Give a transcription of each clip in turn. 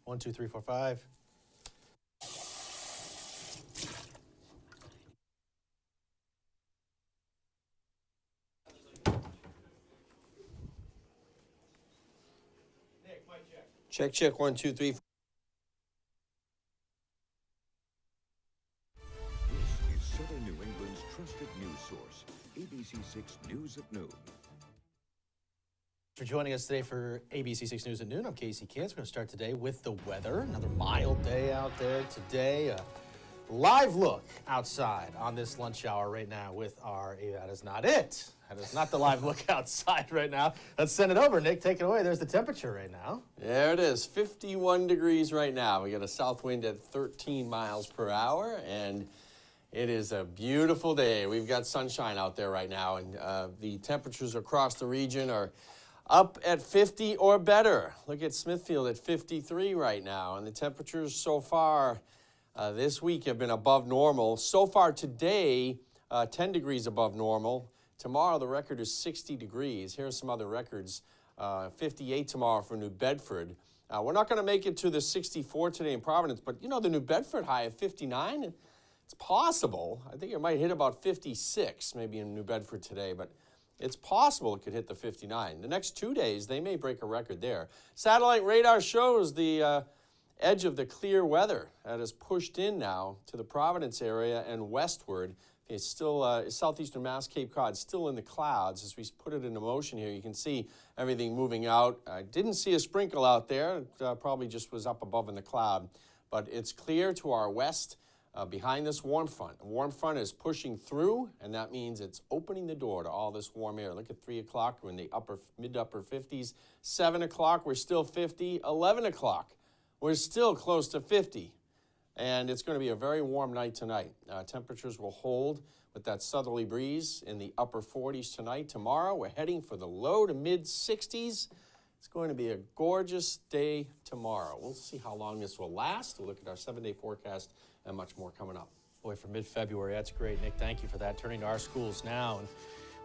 1, 2, 3, 4, 5. Check, check, 1, 2, 3. This is Southern New England's trusted news source, ABC6 News at Noon. For joining us today for ABC6 News at Noon, I'm Casey Kintz. We're going to start today with the weather. Another mild day out there today. A live look outside on this lunch hour right now with our, that is not it. That is not the live look outside right now. Let's send it over. Nick, take it away. There's the temperature right now. There it is, 51 degrees right now. We got a south wind at 13 miles per hour, and it is a beautiful day. We've got sunshine out there right now, and the temperatures across the region are up at 50 or better. Look at Smithfield at 53 right now, and the temperatures so far this week have been above normal. So far today, 10 degrees above normal. Tomorrow, the record is 60 degrees. Here are some other records. 58 tomorrow for New Bedford. We're not going to make it to the 64 today in Providence, but, you know, the New Bedford high of 59, it's possible. I think it might hit about 56 maybe in New Bedford today, but it's possible it could hit the 59. The next 2 days, they may break a record there. Satellite radar shows the edge of the clear weather that is pushed in now to the Providence area and westward. It's still southeastern Mass, Cape Cod, still in the clouds. As we put it into motion here, you can see everything moving out. I didn't see a sprinkle out there. It probably just was up above in the cloud. But it's clear to our west behind this warm front. The warm front is pushing through, and that means it's opening the door to all this warm air. Look at 3 o'clock, we're in the mid-upper 50s. 7 o'clock, we're still 50. 11 o'clock, we're still close to 50. And it's going to be a very warm night tonight. Temperatures will hold with that southerly breeze in the upper 40s tonight. Tomorrow, we're heading for the low to mid 60s. It's going to be a gorgeous day tomorrow. We'll see how long this will last. We'll look at our 7-day forecast and much more coming up. Boy, for mid-February, that's great. Nick, thank you for that. Turning to our schools now. And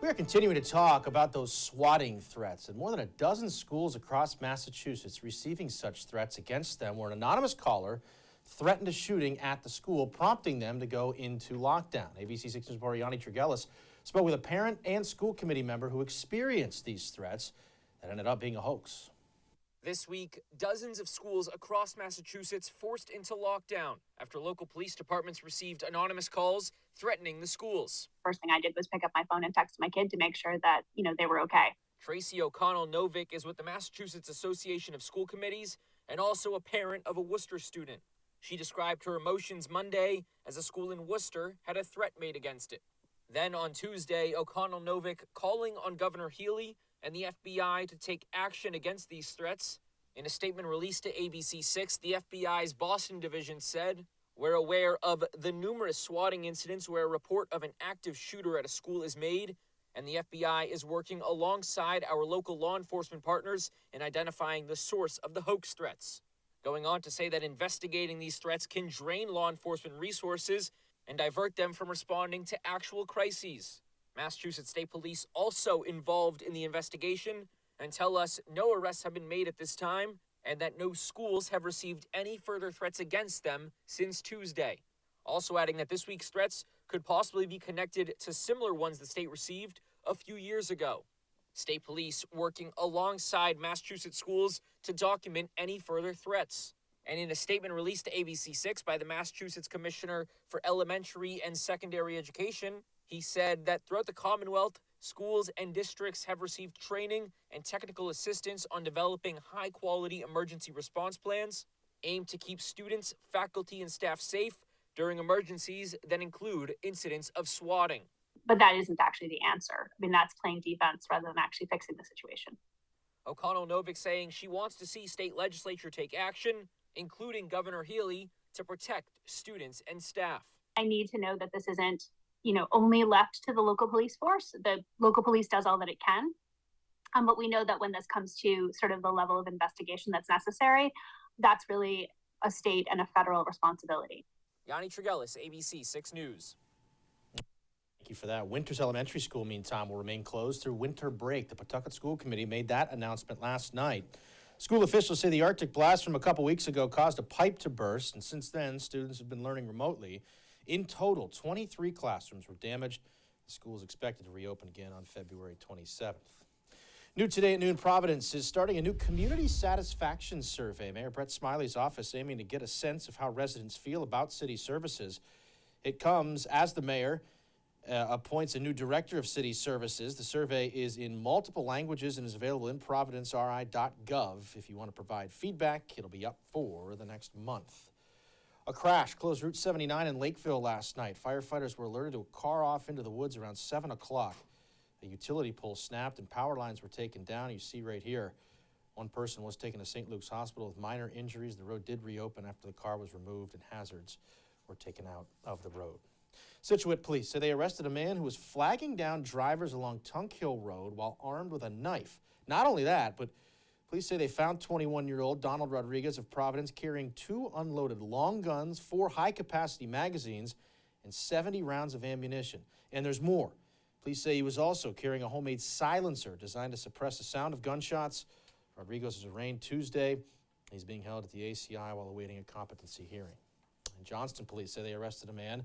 we are continuing to talk about those swatting threats. And more than a dozen schools across Massachusetts receiving such threats against them where an anonymous caller threatened a shooting at the school, prompting them to go into lockdown. ABC6 News reporter Yanni Trigelis spoke with a parent and school committee member who experienced these threats that ended up being a hoax. This week, dozens of schools across Massachusetts forced into lockdown after local police departments received anonymous calls threatening the schools. First thing I did was pick up my phone and text my kid to make sure that, they were okay. Tracy O'Connell-Novick is with the Massachusetts Association of School Committees and also a parent of a Worcester student. She described her emotions Monday as a school in Worcester had a threat made against it. Then on Tuesday, O'Connell-Novick calling on Governor Healy and the FBI to take action against these threats. In a statement released to ABC6, the FBI's Boston division said, "We're aware of the numerous swatting incidents where a report of an active shooter at a school is made, and the FBI is working alongside our local law enforcement partners in identifying the source of the hoax threats." Going on to say that investigating these threats can drain law enforcement resources and divert them from responding to actual crises. Massachusetts State Police also involved in the investigation and tell us no arrests have been made at this time and that no schools have received any further threats against them since Tuesday. Also adding that this week's threats could possibly be connected to similar ones the state received a few years ago. State Police working alongside Massachusetts schools to document any further threats. And in a statement released to ABC6 by the Massachusetts Commissioner for Elementary and Secondary Education, he said that throughout the Commonwealth, schools and districts have received training and technical assistance on developing high-quality emergency response plans aimed to keep students, faculty, and staff safe during emergencies that include incidents of swatting. But that isn't actually the answer. That's playing defense rather than actually fixing the situation. O'Connell-Novick saying she wants to see state legislature take action, including Governor Healy, to protect students and staff. I need to know that this isn't, only left to the local police force. The local police does all that it can. But we know that when this comes to sort of the level of investigation that's necessary, that's really a state and a federal responsibility. Yanni Trigelis, ABC6 News. Thank you for that. Winters Elementary School, meantime, will remain closed through winter break. The Pawtucket School Committee made that announcement last night. School officials say the Arctic blast from a couple weeks ago caused a pipe to burst, and since then, students have been learning remotely. In total, 23 classrooms were damaged. The school is expected to reopen again on February 27th. New today at noon, Providence is starting a new community satisfaction survey. Mayor Brett Smiley's office aiming to get a sense of how residents feel about city services. It comes as the mayor appoints a new director of city services. The survey is in multiple languages and is available in providenceri.gov. If you want to provide feedback, it'll be up for the next month. A crash closed Route 79 in Lakeville last night. Firefighters were alerted to a car off into the woods around 7 o'clock. A utility pole snapped and power lines were taken down. You see right here, one person was taken to St. Luke's Hospital with minor injuries. The road did reopen after the car was removed and hazards were taken out of the road. Scituate police say they arrested a man who was flagging down drivers along Tunk Hill Road while armed with a knife. Not only that, but police say they found 21-year-old Donald Rodriguez of Providence carrying 2 unloaded long guns, 4 high-capacity magazines, and 70 rounds of ammunition. And there's more. Police say he was also carrying a homemade silencer designed to suppress the sound of gunshots. Rodriguez was arraigned Tuesday. He's being held at the ACI while awaiting a competency hearing. In Johnston, police say they arrested a man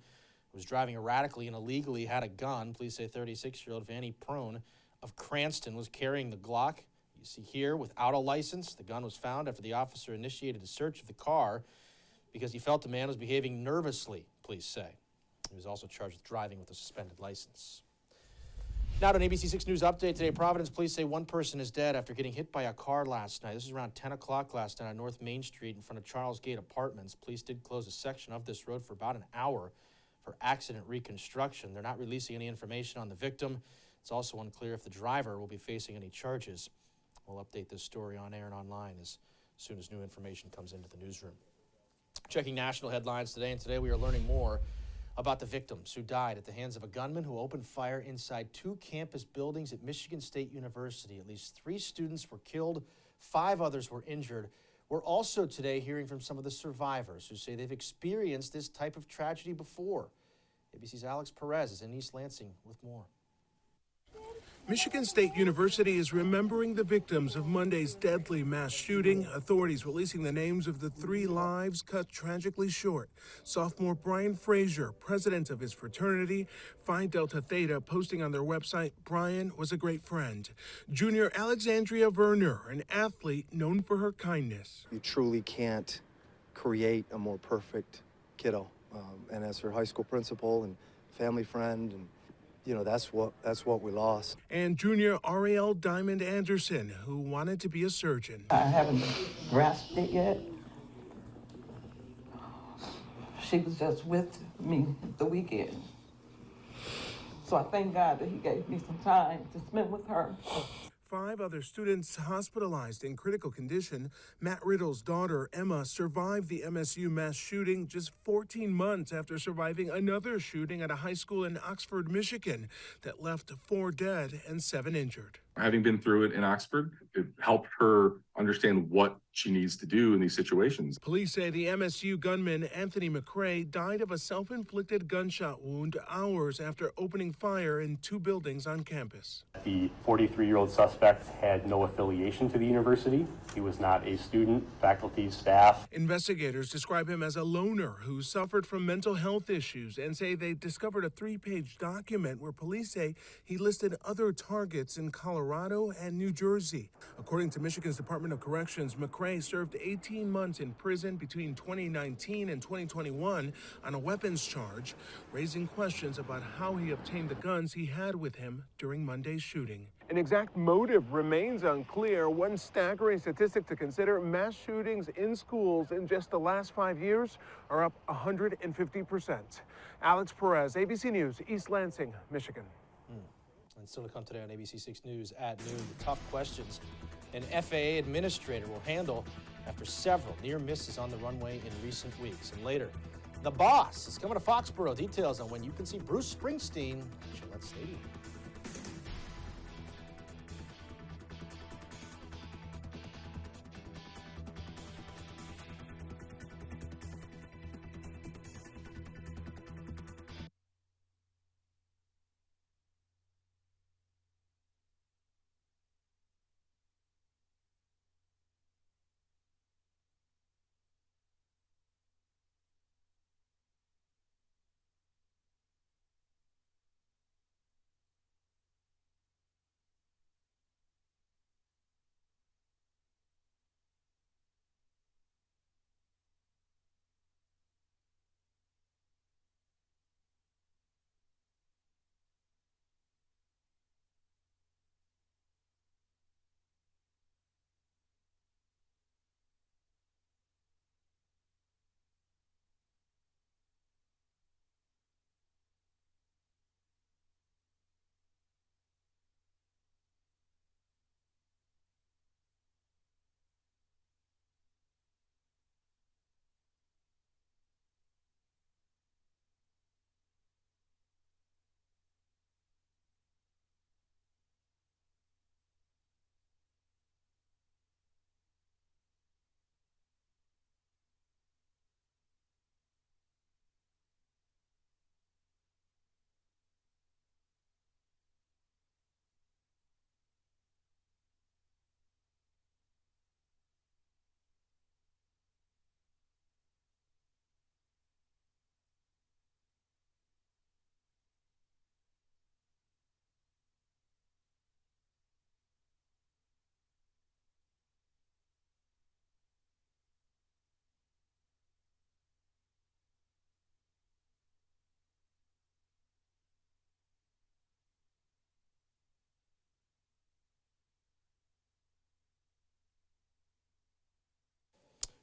who was driving erratically and illegally had a gun. Police say 36-year-old Vanny Prone of Cranston was carrying the Glock you see here without a license. The gun was found after the officer initiated a search of the car because he felt the man was behaving nervously, police say. He was also charged with driving with a suspended license. Now to an ABC6 News update today. Providence police say one person is dead after getting hit by a car last night. This is around 10 o'clock last night on North Main Street in front of Charles Gate Apartments. Police did close a section of this road for about an hour for accident reconstruction. They're not releasing any information on the victim. It's also unclear if the driver will be facing any charges. We'll update this story on air and online as soon as new information comes into the newsroom. Checking national headlines today, and today we are learning more about the victims who died at the hands of a gunman who opened fire inside 2 campus buildings at Michigan State University. At least 3 students were killed, 5 others were injured. We're also today hearing from some of the survivors who say they've experienced this type of tragedy before. ABC's Alex Perez is in East Lansing with more. Michigan State University is remembering the victims of Monday's deadly mass shooting. Authorities releasing the names of the 3 lives cut tragically short. Sophomore Brian Frazier, president of his fraternity, Phi Delta Theta, posting on their website, "Brian was a great friend." Junior Alexandria Werner, an athlete known for her kindness. You truly can't create a more perfect kiddo. And as her high school principal and family friend, and you know, that's what we lost. And junior Ariel Diamond Anderson, who wanted to be a surgeon. I haven't grasped it yet. She was just with me the weekend. So I thank God that he gave me some time to spend with her. 5 other students hospitalized in critical condition. Matt Riddle's daughter, Emma, survived the MSU mass shooting just 14 months after surviving another shooting at a high school in Oxford, Michigan, that left 4 dead and 7 injured. Having been through it in Oxford, it helped her understand what she needs to do in these situations. Police say the MSU gunman, Anthony McCrae, died of a self-inflicted gunshot wound hours after opening fire in 2 buildings on campus. The 43-year-old suspect had no affiliation to the university. He was not a student, faculty, staff. Investigators describe him as a loner who suffered from mental health issues and say they discovered a 3-page document where police say he listed other targets in Colorado and New Jersey. According to Michigan's Department of Corrections, McCrae served 18 months in prison between 2019 and 2021 on a weapons charge, raising questions about how he obtained the guns he had with him during Monday's shooting. An exact motive remains unclear. One staggering statistic to consider: mass shootings in schools in just the last 5 years are up 150%. Alex Perez, ABC News, East Lansing, Michigan. And still to come today on ABC6 News at noon, the tough questions an FAA administrator will handle after several near misses on the runway in recent weeks. And later, The Boss is coming to Foxborough. Details on when you can see Bruce Springsteen at Gillette Stadium.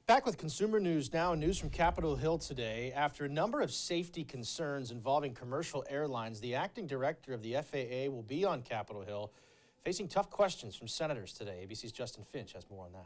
Back with consumer news now, and news from Capitol Hill today. After a number of safety concerns involving commercial airlines, the acting director of the FAA will be on Capitol Hill facing tough questions from senators today. ABC's Justin Finch has more on that.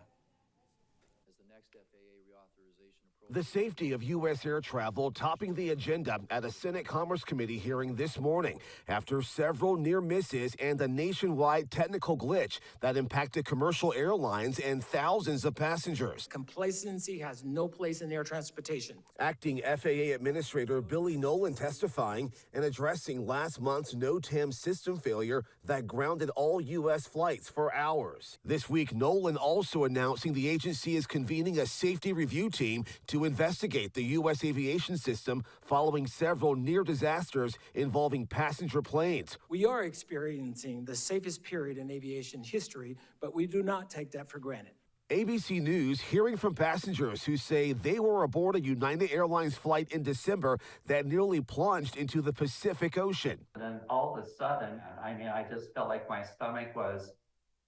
The safety of U.S. air travel topping the agenda at a Senate Commerce Committee hearing this morning after several near misses and a nationwide technical glitch that impacted commercial airlines and thousands of passengers. Complacency has no place in air transportation. Acting FAA Administrator Billy Nolan testifying and addressing last month's NOTAM system failure that grounded all U.S. flights for hours. This week, Nolan also announcing the agency is convening a safety review team to investigate the U.S. aviation system following several near disasters involving passenger planes. We are experiencing the safest period in aviation history, but we do not take that for granted. ABC News hearing from passengers who say they were aboard a United Airlines flight in December that nearly plunged into the Pacific Ocean. And then all of a sudden, I just felt like my stomach was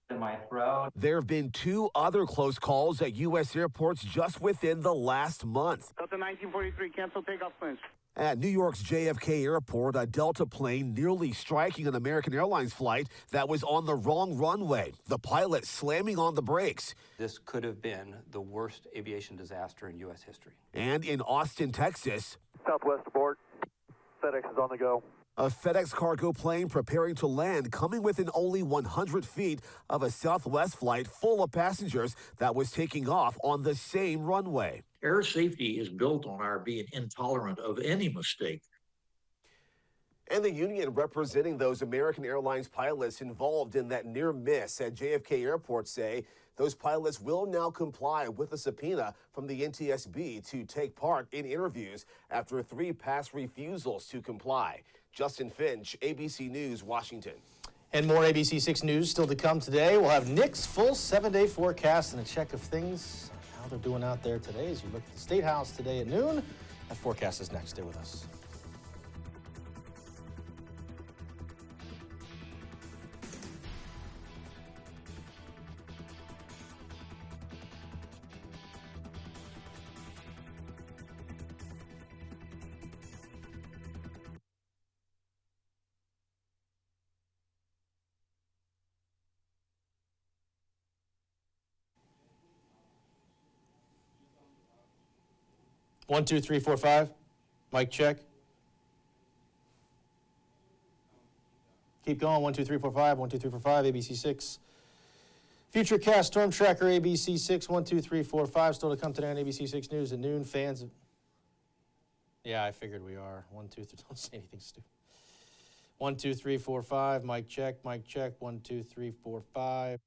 in my throat. There have been 2 other close calls at U.S. airports just within the last month. Delta 1943, cancel takeoff plans. At New York's JFK Airport, a Delta plane nearly striking an American Airlines flight that was on the wrong runway, the pilot slamming on the brakes. This could have been the worst aviation disaster in U.S. history. And in Austin, Texas, Southwest aboard. FedEx is on the go. A FedEx cargo plane preparing to land, coming within only 100 feet of a Southwest flight full of passengers that was taking off on the same runway. Air safety is built on our being intolerant of any mistake. And the union representing those American Airlines pilots involved in that near miss at JFK Airport say those pilots will now comply with a subpoena from the NTSB to take part in interviews after 3 past refusals to comply. Justin Finch, ABC News, Washington. And more ABC6 news still to come today. We'll have Nick's full 7-day forecast and a check of things, how they're doing out there today as you look at the State House today at noon. That forecast is next. Stay with us. One, two, three, four, five. Mic check. Keep going. 1, 2, 3, 4, 5. 1, 2, 3, 4, 5. ABC6. Futurecast Storm Tracker ABC6. 1, 2, 3, 4, 5. Still to come today on ABC6 News at noon. Fans. Yeah, I figured we are. 1, 2, 3. Don't say anything stupid. 1, 2, 3, 4, 5. Mic check. Mic check. 1, 2, 3, 4, 5.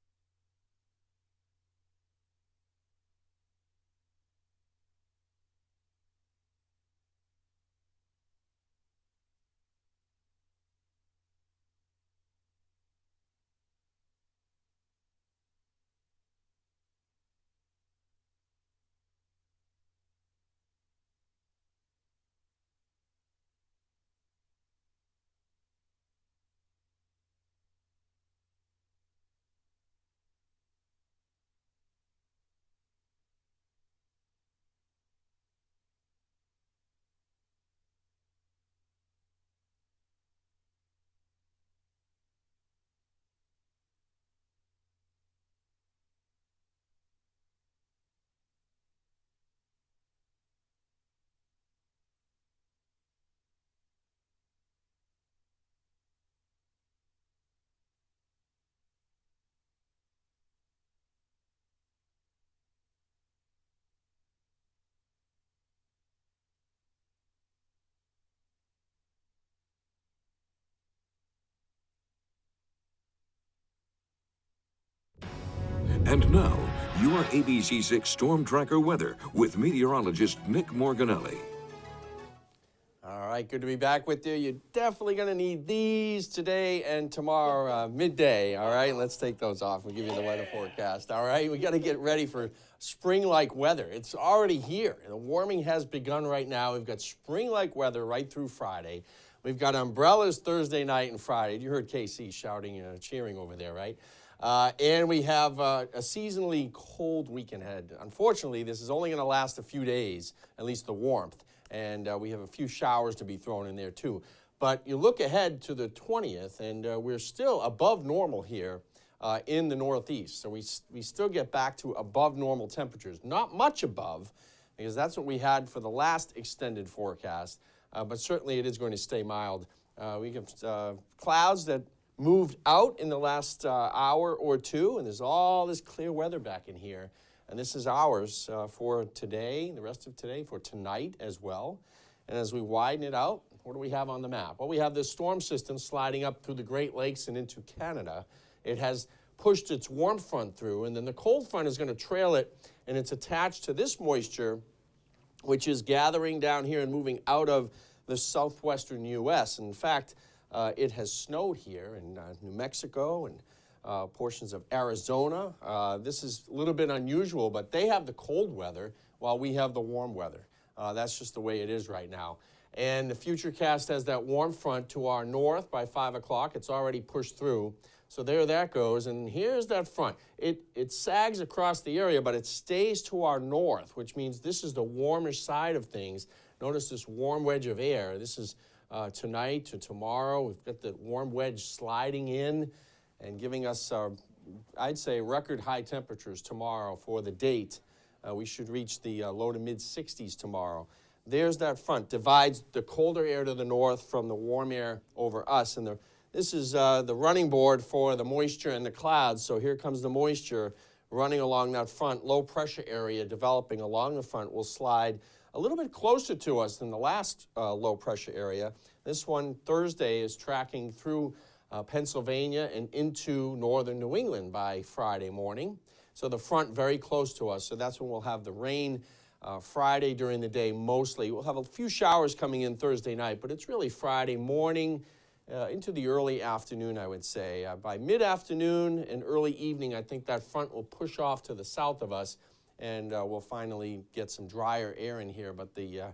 And now, your ABC6 Storm Tracker weather with meteorologist Nick Morganelli. All right, good to be back with you. You're definitely going to need these today and tomorrow midday. All right, let's take those off. We'll give you the weather forecast. All right, we got to get ready for spring-like weather. It's already here. The warming has begun right now. We've got spring-like weather right through Friday. We've got umbrellas Thursday night and Friday. You heard KC shouting, cheering over there, right? And we have a seasonally cold weekend ahead. Unfortunately, this is only going to last a few days, at least the warmth. And we have a few showers to be thrown in there too. But you look ahead to the 20th, and we're still above normal here in the Northeast. So we still get back to above normal temperatures. Not much above, because that's what we had for the last extended forecast. But certainly it is going to stay mild. We have clouds that moved out in the last hour or two, and there's all this clear weather back in here. And this is ours for today, the rest of today, for tonight as well. And as we widen it out, what do we have on the map? Well, we have this storm system sliding up through the Great Lakes and into Canada. It has pushed its warm front through, and then the cold front is going to trail it, and it's attached to this moisture, which is gathering down here and moving out of the southwestern U.S. In fact, it has snowed here in New Mexico and portions of Arizona. This is a little bit unusual, but they have the cold weather while we have the warm weather. That's just the way it is right now. And the Futurecast has that warm front to our north by 5 o'clock. It's already pushed through. So there that goes, and here's that front. It sags across the area, but it stays to our north, which means this is the warmer side of things. Notice this warm wedge of air. This is tonight to tomorrow. We've got the warm wedge sliding in and giving us, I'd say, record high temperatures tomorrow for the date. We should reach the low to mid 60s tomorrow. There's that front, divides the colder air to the north from the warm air over us, and this is the running board for the moisture and the clouds. So here comes the moisture running along that front. Low pressure area developing along the front will slide a little bit closer to us than the last low pressure area. This one, Thursday, is tracking through Pennsylvania and into northern New England by Friday morning. So the front very close to us. So that's when we'll have the rain Friday during the day mostly. We'll have a few showers coming in Thursday night, but it's really Friday morning into the early afternoon, I would say. By mid-afternoon and early evening, I think that front will push off to the south of us, and we'll finally get some drier air in here. But the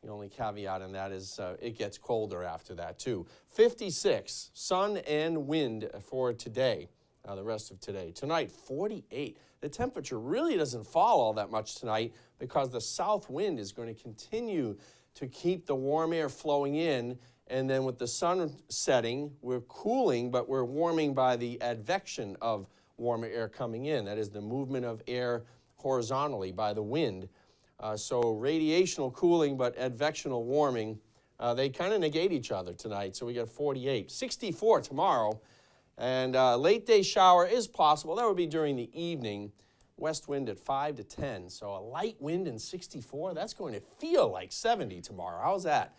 only caveat in that is it gets colder after that, too. 56, sun and wind for today, the rest of today. Tonight, 48. The temperature really doesn't fall all that much tonight because the south wind is going to continue to keep the warm air flowing in. And then with the sun setting, we're cooling, but we're warming by the advection of warmer air coming in. That is the movement of air horizontally by the wind. So radiational cooling, but advectional warming, they kind of negate each other tonight. So we got 48. 64 tomorrow. And late day shower is possible. That would be during the evening. West wind at 5 to 10. So a light wind in 64, that's going to feel like 70 tomorrow. How's that?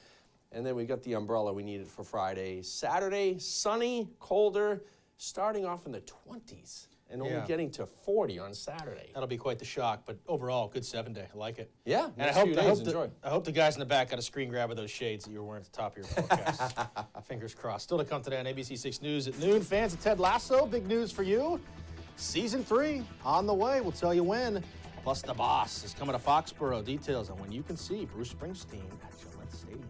And then we got the umbrella we needed for Friday. Saturday, sunny, colder, starting off in the 20s and only getting to 40 on Saturday. That'll be quite the shock, but overall, good 7-day. I like it. Yeah, and I hope the guys in the back got a screen grab of those shades that you were wearing at the top of your forecast. Fingers crossed. Still to come today on ABC6 News at noon. Fans of Ted Lasso, big news for you. Season 3 on the way. We'll tell you when. Plus, The Boss is coming to Foxborough. Details on when you can see Bruce Springsteen at Gillette Stadium.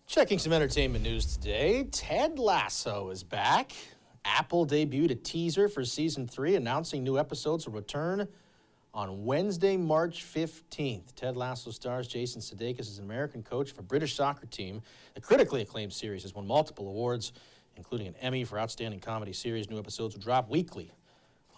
Checking some entertainment news today. Ted Lasso is back. Apple debuted a teaser for season 3, announcing new episodes will return on Wednesday, March 15th. Ted Lasso stars Jason Sudeikis as an American coach of a British soccer team. The critically acclaimed series has won multiple awards, including an Emmy for Outstanding Comedy Series. New episodes will drop weekly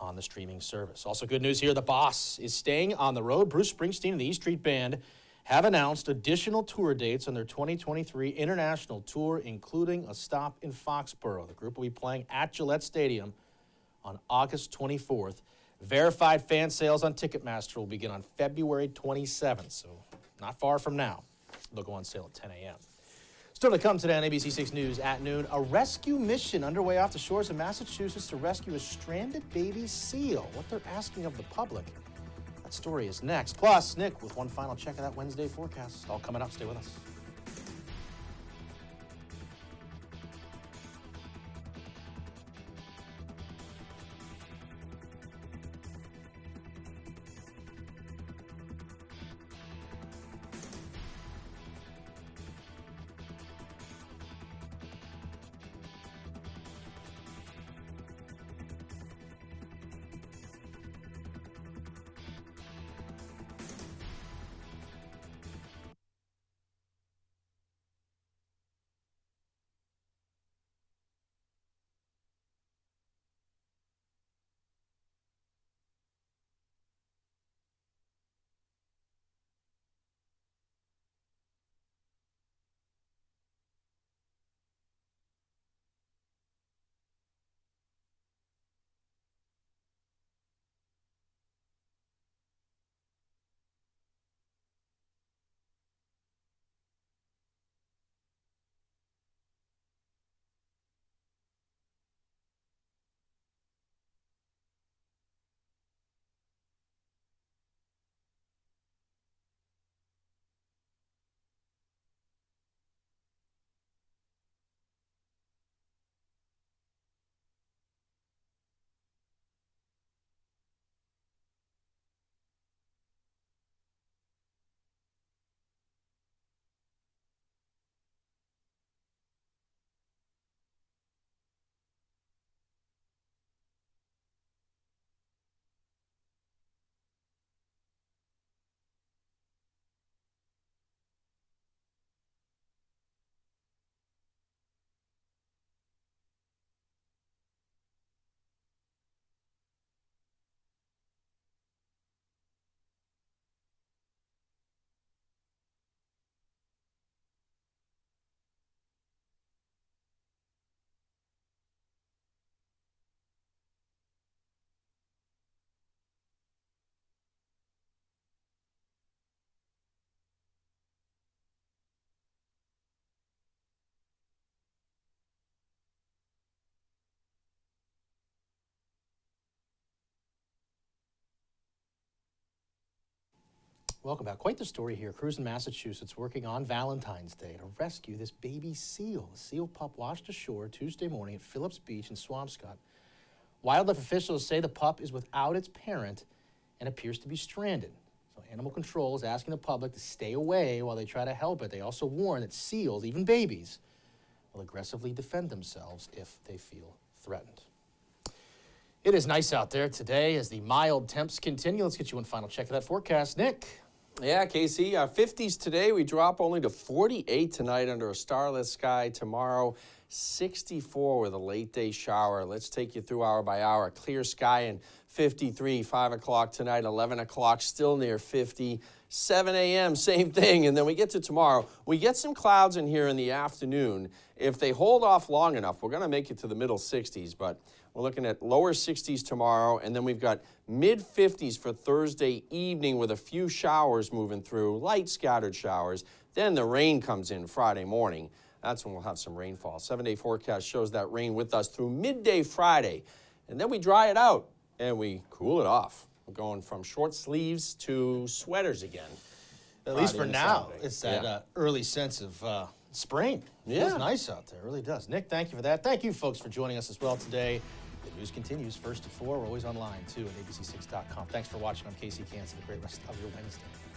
on the streaming service. Also good news here, The Boss is staying on the road. Bruce Springsteen and the E Street Band have announced additional tour dates on their 2023 international tour, including a stop in Foxborough. The group will be playing at Gillette Stadium on August 24th. Verified fan sales on Ticketmaster will begin on February 27th, so not far from now. They'll go on sale at 10 a.m. Still to come today on ABC6 News at noon, a rescue mission underway off the shores of Massachusetts to rescue a stranded baby seal. What they're asking of the public. That story is next. Plus, Nick with one final check of that Wednesday forecast. All coming up. Stay with us. Welcome back. Quite the story here. Crews in Massachusetts working on Valentine's Day to rescue this baby seal. The seal pup washed ashore Tuesday morning at Phillips Beach in Swampscott. Wildlife officials say the pup is without its parent and appears to be stranded. So animal control is asking the public to stay away while they try to help it. They also warn that seals, even babies, will aggressively defend themselves if they feel threatened. It is nice out there today as the mild temps continue. Let's get you one final check of that forecast. Nick. Yeah, Casey, 50s today. We drop only to 48 tonight under a starless sky. Tomorrow, 64 with a late day shower. Let's take you through hour by hour. Clear sky and 53, 5 o'clock tonight, 11 o'clock, still near 50. 7 a.m., same thing. And then we get to tomorrow. We get some clouds in here in the afternoon. If they hold off long enough, we're going to make it to the middle 60s, but we're looking at lower 60s tomorrow, and then we've got mid-50s for Thursday evening with a few showers moving through, light scattered showers. Then the rain comes in Friday morning. That's when we'll have some rainfall. 7-day forecast shows that rain with us through midday Friday, and then we dry it out and we cool it off. We're going from short sleeves to sweaters again. At least for now, it's that early sense of spring. Yeah. Feels nice out there. It really does. Nick, thank you for that. Thank you, folks, for joining us as well today. The news continues 1 to 4. We're always online, too, at abc6.com. Thanks for watching. I'm Casey Cans. Have a great rest of your Wednesday.